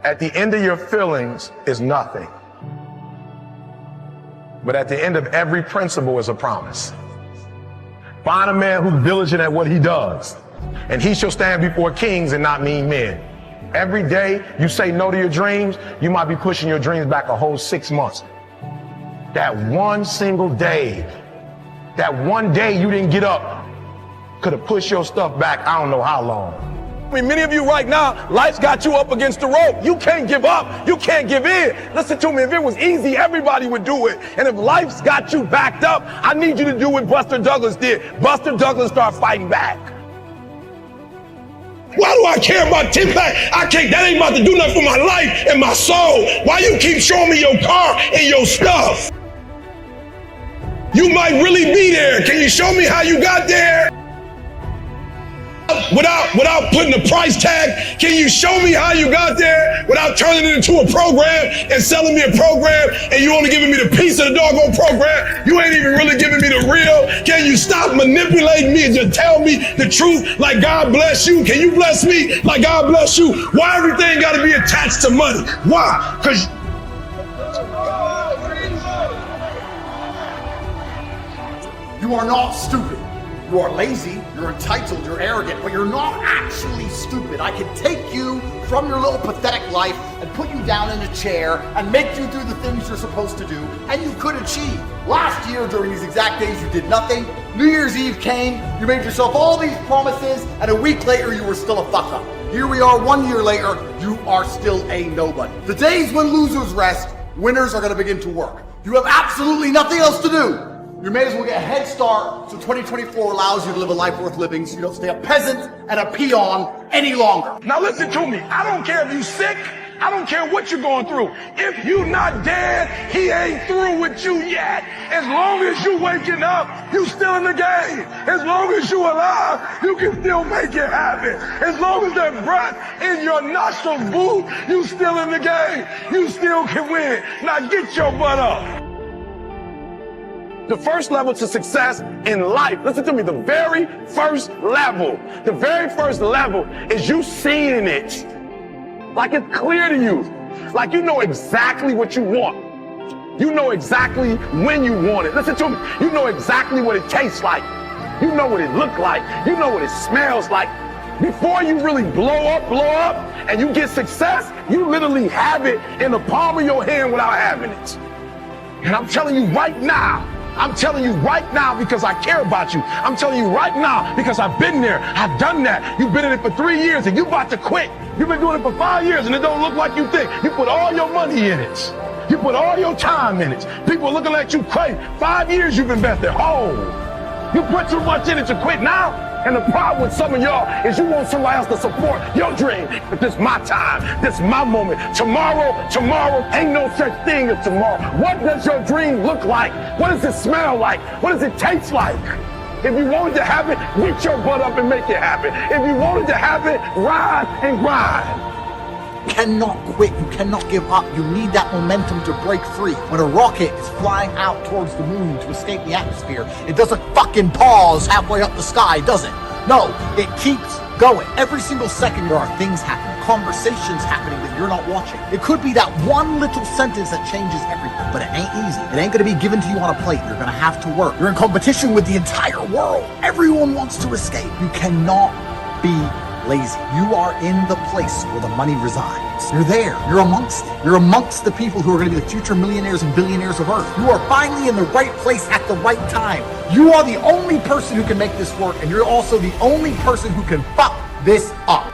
At the end of your feelings is nothing. But at the end of every principle is a promise. Find a man who's diligent at what he does, and he shall stand before kings and not mean men. Every day you say no to your dreams, you might be pushing your dreams back a whole 6 months. That one single day, that one day you didn't get up, could have pushed your stuff back I don't know how long. I mean, many of you right now, life's got you up against the rope. You can't give up. You can't give in. Listen to me, if it was easy, everybody would do it. And if life's got you backed up, I need you to do what Buster Douglas did. Buster Douglas started fighting back. Why do I care about 10-pack? I can't, that ain't about to do nothing for my life and my soul. Why you keep showing me your car and your stuff? You might really be there. Can you show me how you got there? Without putting a price tag, can you show me how you got there without turning it into a program and selling me a program and you only giving me the piece of the doggone program? You ain't even really giving me the real. Can you stop manipulating me and just tell me the truth like God bless you? Can you bless me like God bless you? Why everything got to be attached to money? Why? Because you are not stupid. You are lazy, you're entitled, you're arrogant, but you're not actually stupid. I can take you from your little pathetic life and put you down in a chair and make you do the things you're supposed to do, and you could achieve. Last year, during these exact days, you did nothing. New Year's Eve came, you made yourself all these promises, and a week later, you were still a fuck-up. Here we are 1 year later, you are still a nobody. The days when losers rest, winners are gonna begin to work. You have absolutely nothing else to do. You may as well get a head start so 2024 allows you to live a life worth living so you don't stay a peasant and a peon any longer. Now listen to me. I don't care if you're sick. I don't care what you're going through. If you're not dead, he ain't through with you yet. As long as you waking up, you still in the game. As long as you alive, you can still make it happen. As long as that breath in your nostrils move, you still in the game. You still can win. Now get your butt up. The first level to success in life, listen to me, the very first level is you seeing it. Like it's clear to you. Like you know exactly what you want. You know exactly when you want it. Listen to me, you know exactly what it tastes like. You know what it looks like. You know what it smells like. Before you really blow up, and you get success, you literally have it in the palm of your hand without having it. And I'm telling you right now because I care about you. I'm telling you right now because I've been there. I've done that. You've been in it for 3 years and you about to quit. You've been doing it for 5 years and it don't look like you think. You put all your money in it. You put all your time in it. People are looking at you crazy. 5 years you've invested. Oh, you put too much in it to quit now? And the problem with some of y'all is you want somebody else to support your dream. But this is my time. This is my moment. Tomorrow, ain't no such thing as tomorrow. What does your dream look like? What does it smell like? What does it taste like? If you wanted to have it, get your butt up and make it happen. If you wanted to have it, ride and grind. You cannot quit, you cannot give up. You need that momentum to break free. When a rocket is flying out towards the moon to escape the atmosphere, it doesn't fucking pause halfway up the sky, does it? No, it keeps going. Every single second there are things happening, conversations happening that you're not watching. It could be that one little sentence that changes everything, but it ain't easy. It ain't gonna be given to you on a plate. You're gonna have to work. You're in competition with the entire world. Everyone wants to escape. You cannot be lazy. You are in the place where the money resides. You're there. You're amongst it. You're amongst the people who are going to be the future millionaires and billionaires of Earth. You are finally in the right place at the right time. You are the only person who can make this work, and you're also the only person who can fuck this up.